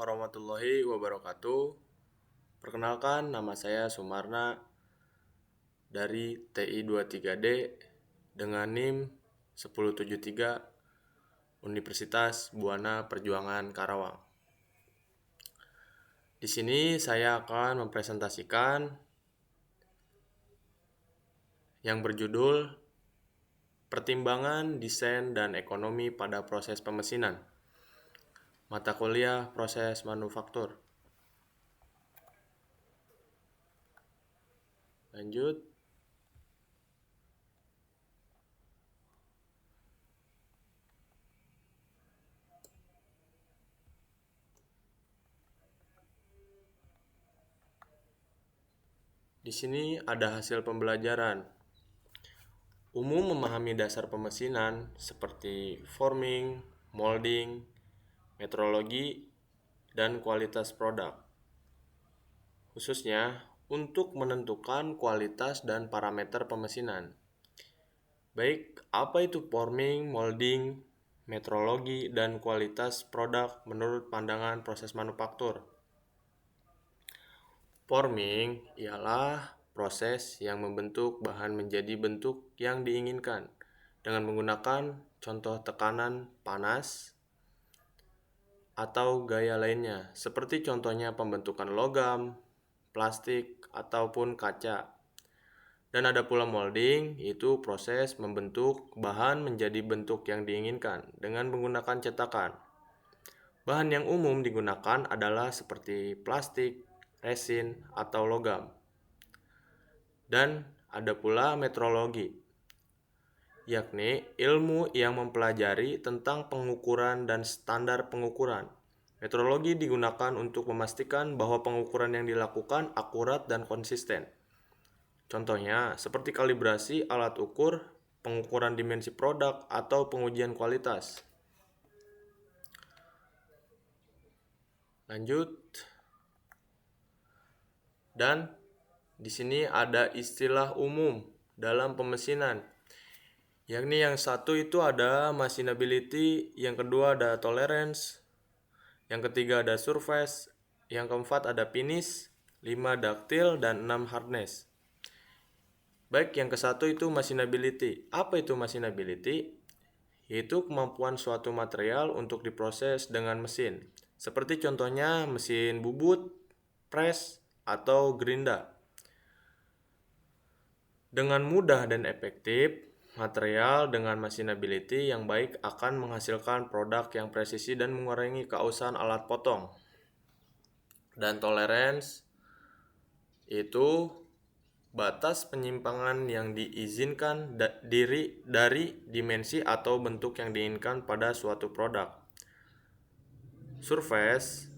warahmatullahi wabarakatuh. Perkenalkan, nama saya Sumarna dari TI 23D dengan NIM 1073 Universitas Buana Perjuangan Karawang. Di sini saya akan mempresentasikan yang berjudul Pertimbangan Desain dan Ekonomi pada Proses Pemesinan. Mata kuliah Proses Manufaktur. Lanjut. Di sini ada hasil pembelajaran. Umum memahami dasar pemesinan seperti forming, molding, metrologi, dan kualitas produk. Khususnya untuk menentukan kualitas dan parameter pemesinan. Baik, apa itu forming, molding, metrologi, dan kualitas produk menurut pandangan proses manufaktur? Forming ialah proses yang membentuk bahan menjadi bentuk yang diinginkan dengan menggunakan contoh tekanan panas atau gaya lainnya, seperti contohnya pembentukan logam, plastik, ataupun kaca. Dan ada pula molding, yaitu proses membentuk bahan menjadi bentuk yang diinginkan dengan menggunakan cetakan. Bahan yang umum digunakan adalah seperti plastik, resin, atau logam. Dan ada pula metrologi, yakni ilmu yang mempelajari tentang pengukuran dan standar pengukuran. Metrologi digunakan untuk memastikan bahwa pengukuran yang dilakukan akurat dan konsisten. Contohnya, seperti kalibrasi alat ukur, pengukuran dimensi produk, atau pengujian kualitas. Lanjut. Dan di sini ada istilah umum dalam pemesinan, yakni yang satu itu ada machinability, yang kedua ada tolerance, yang ketiga ada surface, yang keempat ada finish, 5 ductile, dan 6 hardness. Baik, yang ke satu itu machinability. Apa itu machinability? Yaitu kemampuan suatu material untuk diproses dengan mesin. Seperti contohnya mesin bubut, press, atau gerinda. Dengan mudah dan efektif, material dengan machinability yang baik akan menghasilkan produk yang presisi dan mengurangi keausan alat potong. Dan tolerance itu batas penyimpangan yang diizinkan dari dimensi atau bentuk yang diinginkan pada suatu produk. Surface,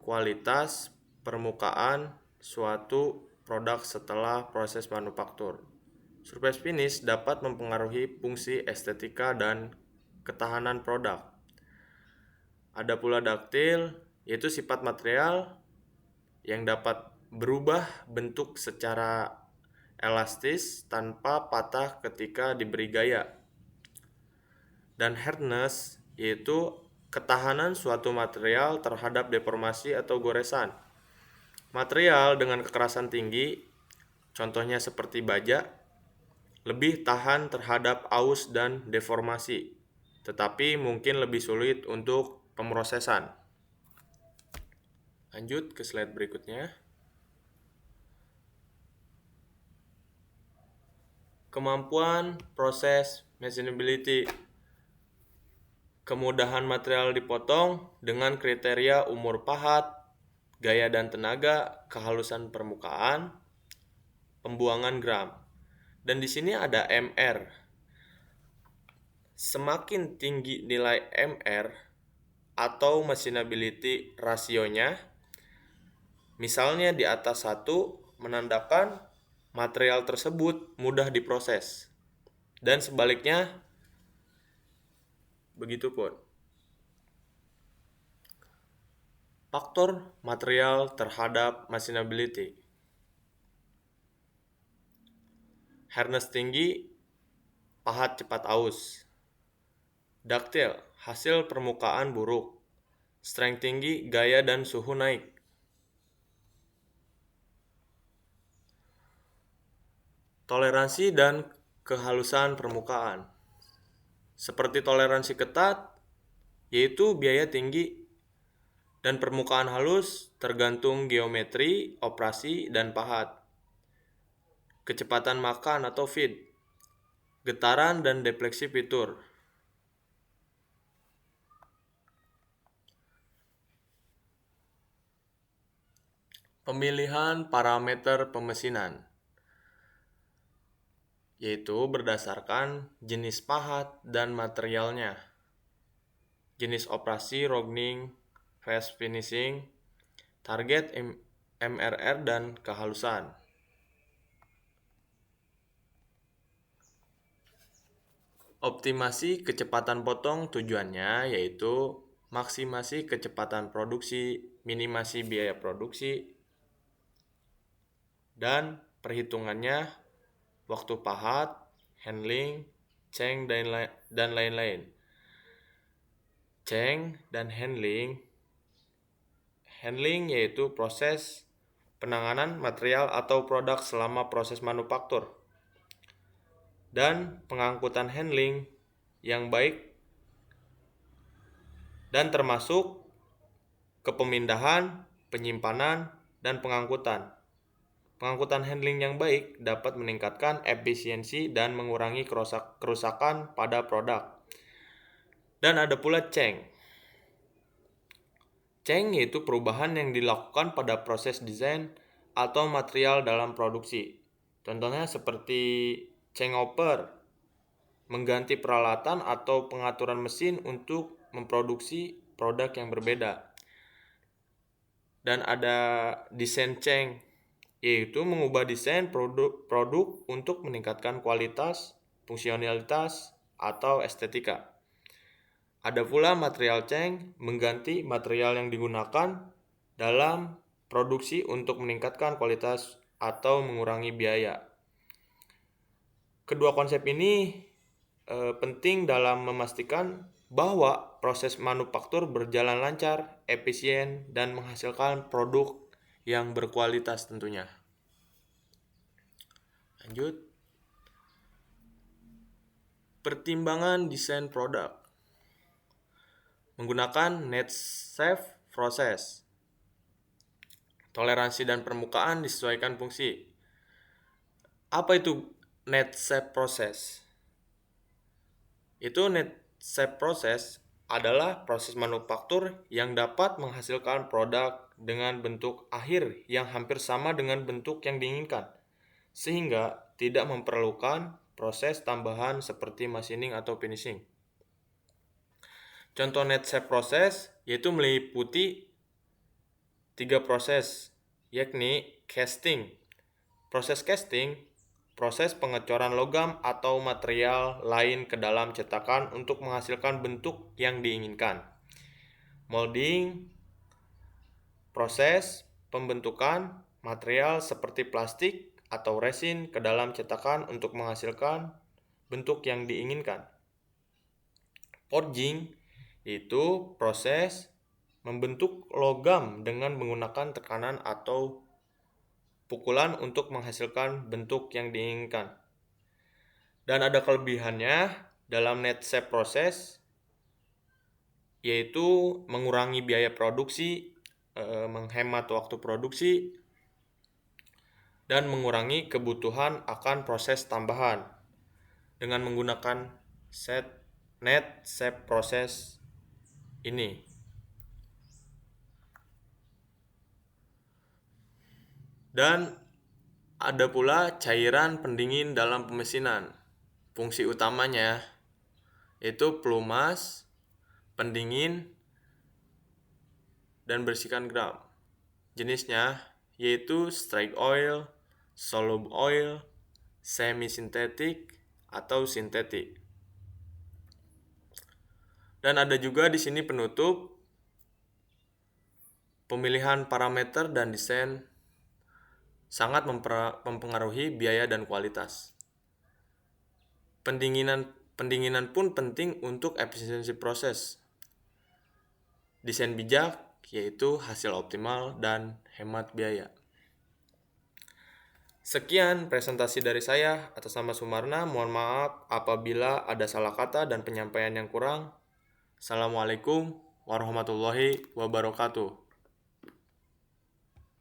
kualitas permukaan suatu produk setelah proses manufaktur. Surface finish dapat mempengaruhi fungsi estetika dan ketahanan produk. Ada pula ductile, yaitu sifat material yang dapat berubah bentuk secara elastis tanpa patah ketika diberi gaya. Dan hardness, yaitu ketahanan suatu material terhadap deformasi atau goresan. Material dengan kekerasan tinggi, contohnya seperti baja, lebih tahan terhadap aus dan deformasi, tetapi mungkin lebih sulit untuk pemrosesan. Lanjut ke slide berikutnya. Kemampuan proses machinability. Kemudahan material dipotong dengan kriteria umur pahat, gaya dan tenaga, kehalusan permukaan, pembuangan gram. Dan di sini ada MR. Semakin tinggi nilai MR atau machinability rasionya, misalnya di atas 1, menandakan material tersebut mudah diproses. Dan sebaliknya, begitupun. Faktor material terhadap machinability. Hardness tinggi, pahat cepat aus. Ductile, hasil permukaan buruk. strength tinggi, gaya dan suhu naik. Toleransi dan kehalusan permukaan. Seperti toleransi ketat, yaitu biaya tinggi, dan permukaan halus tergantung geometri, operasi, dan pahat. Kecepatan makan atau feed, getaran dan defleksi fitur. Pemilihan parameter pemesinan, yaitu berdasarkan jenis pahat dan materialnya, jenis operasi, roughing, fast finishing, target MRR, dan kehalusan. Optimasi kecepatan potong tujuannya yaitu maksimasi kecepatan produksi, minimasi biaya produksi, dan perhitungannya waktu pahat, handling, ceng, dan lain-lain. Ceng dan handling yaitu proses penanganan material atau produk selama proses manufaktur, dan pengangkutan handling yang baik dan termasuk kepemindahan, penyimpanan, dan pengangkutan. Pengangkutan handling yang baik dapat meningkatkan efisiensi dan mengurangi kerusakan pada produk. Dan ada pula ceng. Ceng yaitu perubahan yang dilakukan pada proses desain atau material dalam produksi. Contohnya seperti changeover, mengganti peralatan atau pengaturan mesin untuk memproduksi produk yang berbeda. Dan ada desain ceng, yaitu mengubah desain produk untuk meningkatkan kualitas, fungsionalitas, atau estetika. Ada pula material ceng, mengganti material yang digunakan dalam produksi untuk meningkatkan kualitas atau mengurangi biaya. Kedua konsep ini penting dalam memastikan bahwa proses manufaktur berjalan lancar, efisien, dan menghasilkan produk yang berkualitas tentunya. Lanjut. Pertimbangan desain produk menggunakan net shape process. Toleransi dan permukaan disesuaikan fungsi. Apa itu net shape process? Itu net shape process adalah proses manufaktur yang dapat menghasilkan produk dengan bentuk akhir yang hampir sama dengan bentuk yang diinginkan, sehingga tidak memerlukan proses tambahan seperti machining atau finishing. Contoh net shape process yaitu meliputi 3 proses, yakni casting. Proses casting, proses pengecoran logam atau material lain ke dalam cetakan untuk menghasilkan bentuk yang diinginkan. Molding, proses pembentukan material seperti plastik atau resin ke dalam cetakan untuk menghasilkan bentuk yang diinginkan. Forging, yaitu proses membentuk logam dengan menggunakan tekanan atau pukulan untuk menghasilkan bentuk yang diinginkan. Dan ada kelebihannya dalam net shape process, yaitu mengurangi biaya produksi, menghemat waktu produksi, dan mengurangi kebutuhan akan proses tambahan dengan menggunakan net shape process ini. Dan ada pula cairan pendingin dalam pemesinan. Fungsi utamanya yaitu pelumas, pendingin, dan bersihkan geram. Jenisnya yaitu strike oil, soluble oil, semi-sintetik, atau sintetik. Dan ada juga di sini penutup. Pemilihan parameter dan desain sangat mempengaruhi biaya dan kualitas. Pendinginan pun penting untuk efisiensi proses. Desain bijak yaitu hasil optimal dan hemat biaya. Sekian presentasi dari saya. Atas nama Sumarna, mohon maaf apabila ada salah kata dan penyampaian yang kurang. Assalamualaikum warahmatullahi wabarakatuh.